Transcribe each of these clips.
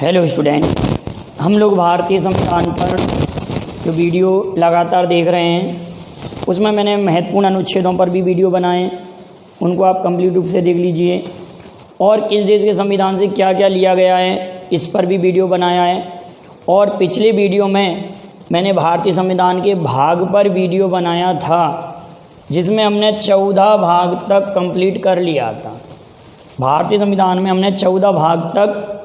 Hello student, हम लोग भारतीय संविधान पर जो वीडियो लगातार देख रहे हैं उसमें मैंने महत्वपूर्ण अनुच्छेदों पर भी वीडियो बनाए, उनको आप कंप्लीट रूप से देख लीजिए। और किस देश के संविधान से क्या क्या लिया गया है इस पर भी वीडियो बनाया है। और पिछले वीडियो में मैंने भारतीय संविधान के भाग पर वीडियो बनाया था जिसमें हमने 14 भाग तक कंप्लीट कर लिया था। भारतीय संविधान में हमने 14 भाग तक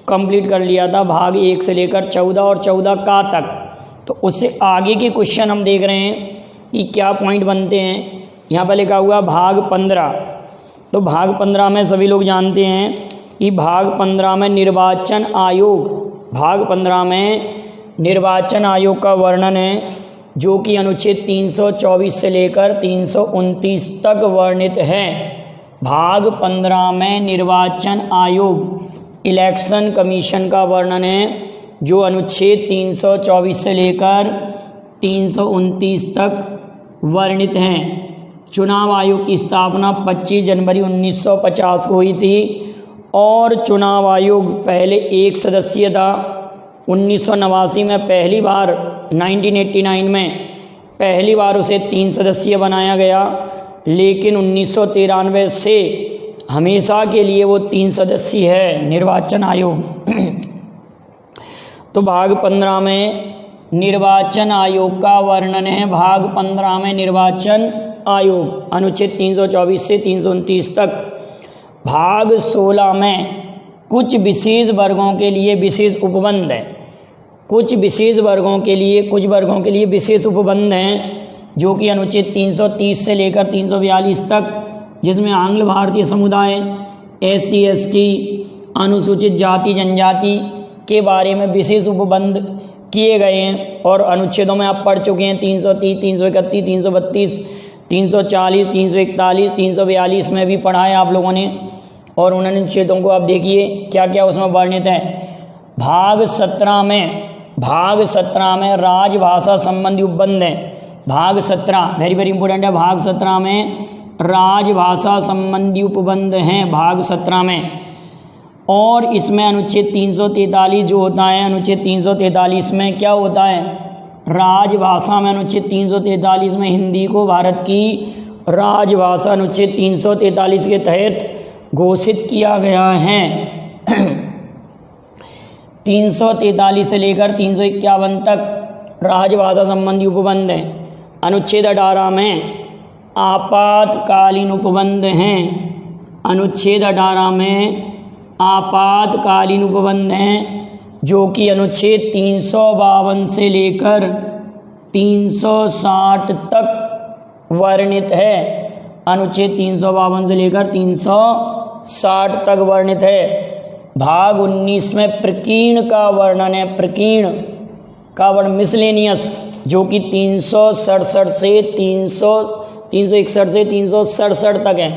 कंप्लीट कर लिया था, भाग 1 से लेकर 14 और 14 का तक। तो उससे आगे के क्वेश्चन हम देख रहे हैं कि क्या पॉइंट बनते हैं। यहाँ पर लिखा हुआ भाग 15। तो भाग 15 में सभी लोग जानते हैं कि भाग 15 में निर्वाचन आयोग, भाग 15 में निर्वाचन आयोग का वर्णन है जो कि अनुच्छेद 324 से लेकर 329 तक वर्णित है। भाग 15 में निर्वाचन आयोग, इलेक्शन कमीशन का वर्णन है जो अनुच्छेद 324 से लेकर 329 तक वर्णित है। चुनाव आयोग की स्थापना 25 जनवरी 1950 को हुई थी और चुनाव आयोग पहले एक सदस्यीय था। 1989 में पहली बार, 1989 में पहली बार उसे 3 सदस्यीय बनाया गया, लेकिन 1993 से हमेशा के लिए वो 3 सदस्यीय है निर्वाचन आयोग। तो भाग 15 में निर्वाचन आयोग का वर्णन है। भाग 15 में निर्वाचन आयोग अनुच्छेद 324 से 329 तक। भाग 16 में कुछ विशेष वर्गों के लिए विशेष उपबंध है। कुछ विशेष वर्गों के लिए विशेष उपबंध हैं जो कि अनुच्छेद 330 से लेकर 342 तक, जिसमें आंग्ल भारतीय समुदाय, SC ST, अनुसूचित जाति जनजाति के बारे में विशेष उपबंध किए गए हैं। और अनुच्छेदों में आप पढ़ चुके हैं 330, 331, 332, 340, 341, 342 में भी पढ़ा है आप लोगों ने। और उन अनुच्छेदों को आप देखिए क्या क्या उसमें वर्णित है। भाग 17 में राजभाषा संबंधी उपबंध है। भाग 17 वेरी वेरी इंपॉर्टेंट है। भाग 17 में राजभाषा संबंधी उपबंध हैं भाग 17 में। और इसमें अनुच्छेद 343 जो होता है, अनुच्छेद 343 में क्या होता है, राजभाषा में अनुच्छेद 343 में हिंदी को भारत की राजभाषा अनुच्छेद 343 के तहत घोषित किया गया है। 343 से लेकर 351 तक राजभाषा संबंधी उपबंध है। अनुच्छेद 18 में आपातकालीन उपबंध हैं। अनुच्छेद 18 में आपातकालीन उपबंध हैं जो कि अनुच्छेद 352 से लेकर 360 तक वर्णित है। अनुच्छेद 352 से लेकर 360 तक वर्णित है। भाग 19 में प्रकीर्ण का वर्णन है। प्रकीर्ण का वर्णन मिसलेनियस जो कि 361 से 367 तक है।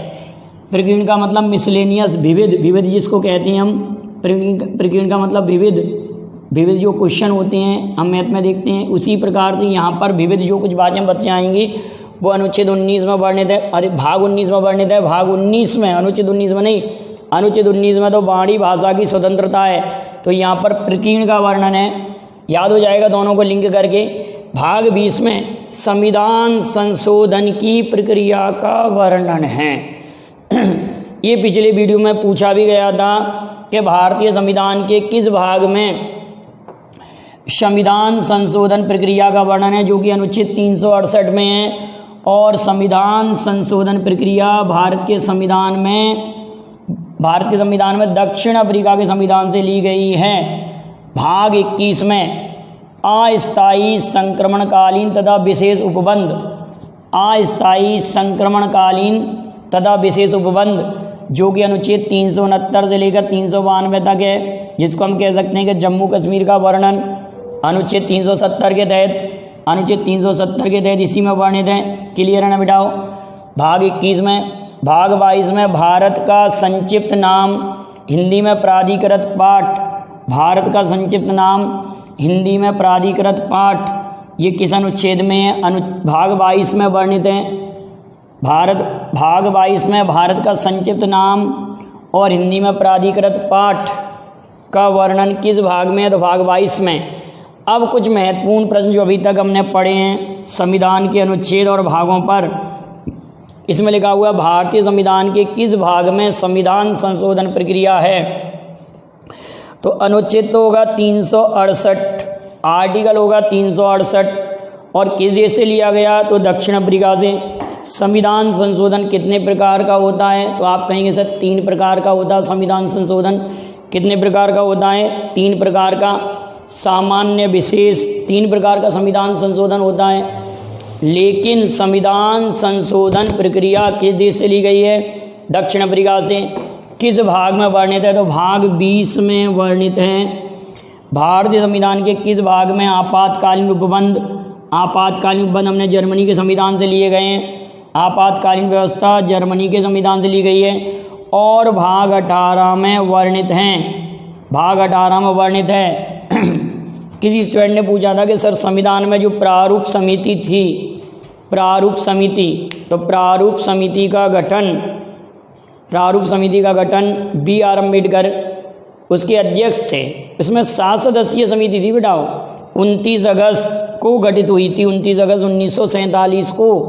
प्रकीर्ण का मतलब मिसलेनियस, विविध जिसको कहते हैं हम। प्रकीर्ण का मतलब विविध जो क्वेश्चन होते हैं हम मैथ में देखते हैं, उसी प्रकार से यहाँ पर विविध जो कुछ बातें बच जाएंगी वो अनुच्छेद 19 में वर्णित है। अरे भाग 19 में वर्णित है। भाग 19 में, अनुच्छेद 19 में नहीं, अनुच्छेद 19 में तो वाणी भाषा की स्वतंत्रता है, तो यहाँ पर प्रकीर्ण का वर्णन है। याद हो जाएगा दोनों को लिंक करके। भाग 20 में संविधान संशोधन की प्रक्रिया का वर्णन है। ये पिछले वीडियो में पूछा भी गया था कि भारतीय संविधान के किस भाग में संविधान संशोधन प्रक्रिया का वर्णन है, जो कि अनुच्छेद 368 में है। और संविधान संशोधन प्रक्रिया भारत के संविधान में दक्षिण अफ्रीका के संविधान से ली गई है। भाग 21 में अस्थायी संक्रमणकालीन तथा विशेष उपबंध, अस्थायी संक्रमणकालीन तथा विशेष उपबंध जो कि अनुच्छेद 369 से लेकर 392 तक है, जिसको हम कह सकते हैं कि जम्मू कश्मीर का वर्णन अनुच्छेद 370 के तहत इसी में वर्णित है। क्लियर है ना बेटाओ। भाग 21 में, भाग 22 में भारत का संक्षिप्त नाम हिंदी में प्राधिकृत पाठ, भारत का संक्षिप्त नाम हिंदी में प्राधिकृत पाठ, ये किस अनुच्छेद में है, भाग 22 में वर्णित है। भाग 22 में भारत का संक्षिप्त नाम और हिंदी में प्राधिकृत पाठ का वर्णन किस भाग में है? तो भाग 22 में। अब कुछ महत्वपूर्ण प्रश्न जो अभी तक हमने पढ़े हैं संविधान के अनुच्छेद और भागों पर, इसमें लिखा हुआ है भारतीय संविधान के किस भाग में संविधान संशोधन प्रक्रिया है? तो अनुच्छेद तो होगा 368, आर्टिकल होगा 368 और किस देश से लिया गया? तो दक्षिण अफ्रीका से। संविधान संशोधन कितने प्रकार का होता है? तो आप कहेंगे सर 3 प्रकार का होता है संविधान संशोधन। कितने प्रकार का होता है? 3 प्रकार का। सामान्य, विशेष, 3 प्रकार का संविधान संशोधन होता है। लेकिन संविधान संशोधन प्रक्रिया किस देश से ली गई है? दक्षिण अफ्रीका से। किस भाग में वर्णित है? तो भाग 20 में वर्णित है। भारतीय संविधान के किस भाग में आपातकालीन उपबंध? आपातकालीन उपबंध हमने जर्मनी के संविधान से लिए गए हैं। आपातकालीन व्यवस्था जर्मनी के संविधान से ली गई है और भाग 18 में वर्णित हैं। भाग 18 में वर्णित है। किसी स्टूडेंट ने पूछा था कि सर संविधान में जो प्रारूप समिति थी, प्रारूप समिति, तो प्रारूप समिति का गठन बी आर अम्बेडकर उसके अध्यक्ष थे। इसमें 7 सदस्यीय समिति थी बेटा, 29 अगस्त को गठित हुई थी। 29 अगस्त 1947 को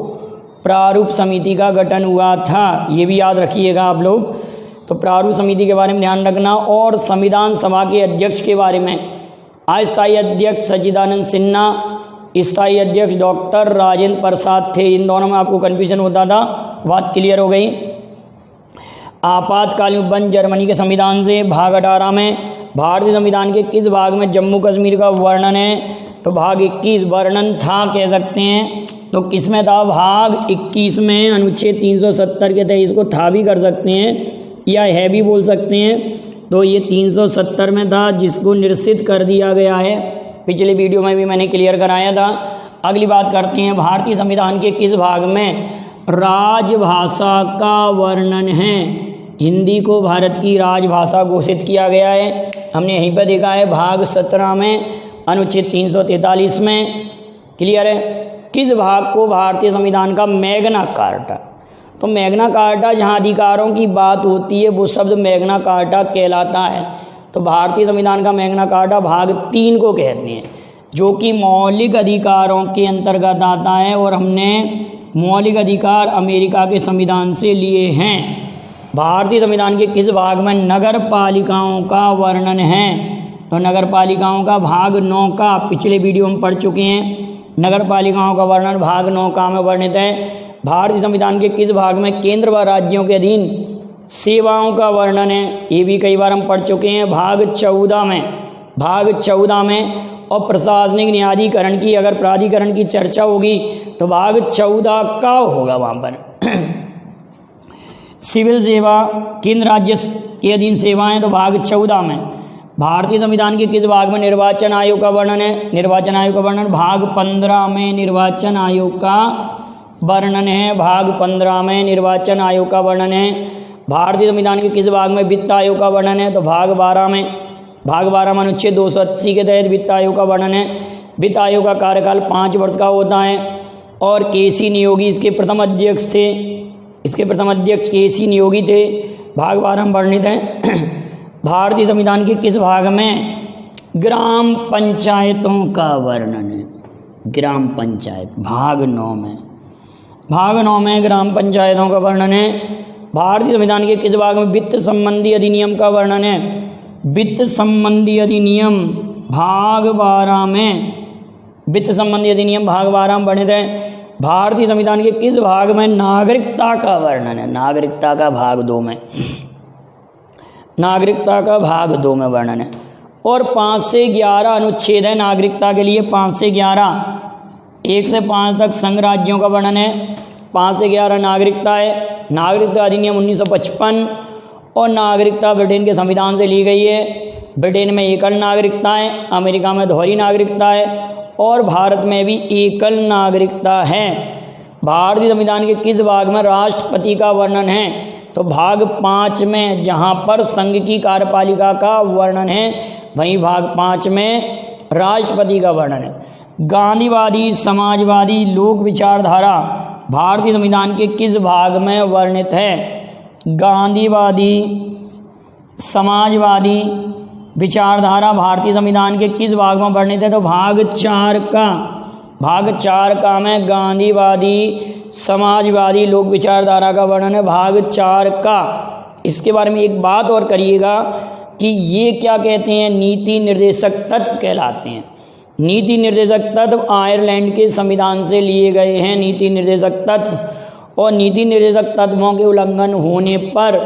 प्रारूप समिति का गठन हुआ था, ये भी याद रखिएगा आप लोग। तो प्रारूप समिति के बारे में ध्यान रखना। और संविधान सभा के अध्यक्ष के बारे में, अस्थायी अध्यक्ष सच्चिदानंद सिन्हा, स्थायी अध्यक्ष डॉक्टर राजेंद्र प्रसाद थे। इन दोनों में आपको कन्फ्यूजन होता था, बात क्लियर हो गई। आपातकालीन उपबंध जर्मनी के संविधान से। भाग 18 में भारतीय संविधान के किस भाग में जम्मू कश्मीर का वर्णन है? तो भाग 21 वर्णन था कह सकते हैं। तो किस में था? भाग 21 में। अनुच्छेद 370 के तहत इसको था भी कर सकते हैं या है भी बोल सकते हैं। तो ये 370 में था जिसको निरसित कर दिया गया है। पिछले वीडियो में भी मैंने क्लियर कराया था। अगली बात करते हैं, भारतीय संविधान के किस भाग में राजभाषा का वर्णन है? हिंदी को भारत की राजभाषा घोषित किया गया है। हमने यहीं पर देखा है भाग 17 में, अनुच्छेद 343 में। क्लियर है? किस भाग को भारतीय संविधान का मैग्ना कार्टा? तो मैग्ना कार्टा जहाँ अधिकारों की बात होती है वो शब्द मैग्ना कार्टा कहलाता है। तो भारतीय संविधान का मैग्ना कार्टा भाग 3 को कहते हैं, जो कि मौलिक अधिकारों के अंतर्गत आता है और हमने मौलिक अधिकार अमेरिका के संविधान से लिए हैं। भारतीय संविधान के किस भाग में नगर पालिकाओं का वर्णन है? तो नगर पालिकाओं का भाग 9 का, पिछले वीडियो में पढ़ चुके हैं। नगर पालिकाओं का वर्णन भाग 9 का में वर्णित है। भारतीय संविधान के किस भाग में केंद्र व राज्यों के अधीन सेवाओं का वर्णन है? ये भी कई बार हम पढ़ चुके हैं। भाग 14 में, भाग 14 में। और प्रशासनिक न्यायाधिकरण की, अगर प्राधिकरण की चर्चा होगी तो भाग 14 का होगा वहाँ पर। सिविल सेवा, केंद्र राज्य के अधीन सेवाएं, तो भाग 14 में। भारतीय संविधान के किस भाग में निर्वाचन आयोग का वर्णन है? निर्वाचन आयोग का वर्णन भाग 15 में निर्वाचन आयोग का वर्णन है। भाग 15 में निर्वाचन आयोग का वर्णन है। भारतीय संविधान के किस भाग में वित्त आयोग का वर्णन है? तो भाग 12 में। भाग 12 में अनुच्छेद 280 के तहत वित्त आयोग का वर्णन है। वित्त आयोग का कार्यकाल 5 वर्ष का होता है और केसी नियोगी इसके प्रथम अध्यक्ष थे। इसके प्रथम अध्यक्ष केसी नियोगी थे। भाग 12 में वर्णित है। भारतीय संविधान के किस भाग में ग्राम पंचायतों का वर्णन है? ग्राम पंचायत भाग 9 में। भाग 9 में ग्राम पंचायतों का वर्णन है। भारतीय संविधान के किस भाग में वित्त संबंधी अधिनियम का वर्णन है? वित्त संबंधी अधिनियम भाग 12 में। वित्त संबंधी अधिनियम भाग 12 में वर्णित है। भारतीय संविधान के किस भाग में नागरिकता का वर्णन है? नागरिकता का भाग 2 में। नागरिकता का भाग 2 में वर्णन है। और 5 से 11 अनुच्छेद है नागरिकता के लिए। 5 से 11, 1 से 5 तक संघ राज्यों का वर्णन है। 5 से 11 नागरिकता है। नागरिकता अधिनियम 1955 और नागरिकता ब्रिटेन के संविधान से ली गई है। ब्रिटेन में एकल नागरिकता है, अमेरिका में दोहरी नागरिकता है और भारत में भी एकल नागरिकता है। भारतीय संविधान के किस भाग में राष्ट्रपति का वर्णन है? तो भाग 5 में, जहाँ पर संघ की कार्यपालिका का वर्णन है वहीं भाग 5 में राष्ट्रपति का वर्णन है। गांधीवादी, समाजवादी, लोक विचारधारा भारतीय संविधान के किस भाग में वर्णित है? गांधीवादी, समाजवादी, विचारधारा भारतीय संविधान के किस भाग में वर्णित है? तो भाग 4 का। भाग 4 का में गांधीवादी समाजवादी लोक विचारधारा का वर्णन है, भाग 4 का। इसके बारे में एक बात और करिएगा कि ये क्या कहते हैं? नीति निर्देशक तत्व कहलाते हैं। नीति निर्देशक तत्व आयरलैंड के संविधान से लिए गए हैं, नीति निर्देशक तत्व। और नीति निर्देशक तत्वों के उल्लंघन होने पर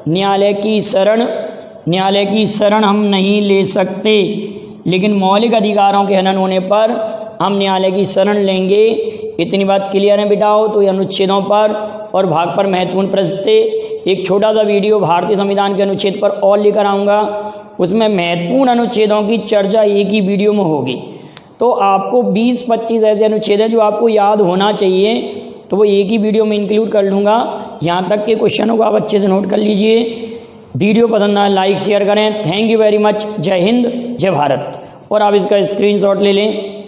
न्यायालय की शरण हम नहीं ले सकते, लेकिन मौलिक अधिकारों के हनन होने पर हम न्यायालय की शरण लेंगे। इतनी बात क्लियर है बेटाओ। तो ये अनुच्छेदों पर और भाग पर महत्वपूर्ण प्रश्न थे। एक छोटा सा वीडियो भारतीय संविधान के अनुच्छेद पर और लेकर आऊँगा, उसमें महत्वपूर्ण अनुच्छेदों की चर्चा एक ही वीडियो में होगी। तो आपको 20-25 ऐसे अनुच्छेद हैं जो आपको याद होना चाहिए, तो वो एक ही वीडियो में इंक्लूड कर लूँगा। यहाँ तक के क्वेश्चनों को आप अच्छे से नोट कर लीजिए। वीडियो पसंद आए लाइक शेयर करें। Thank you very much. जय हिंद, जय भारत। और आप इसका स्क्रीनशॉट ले लें।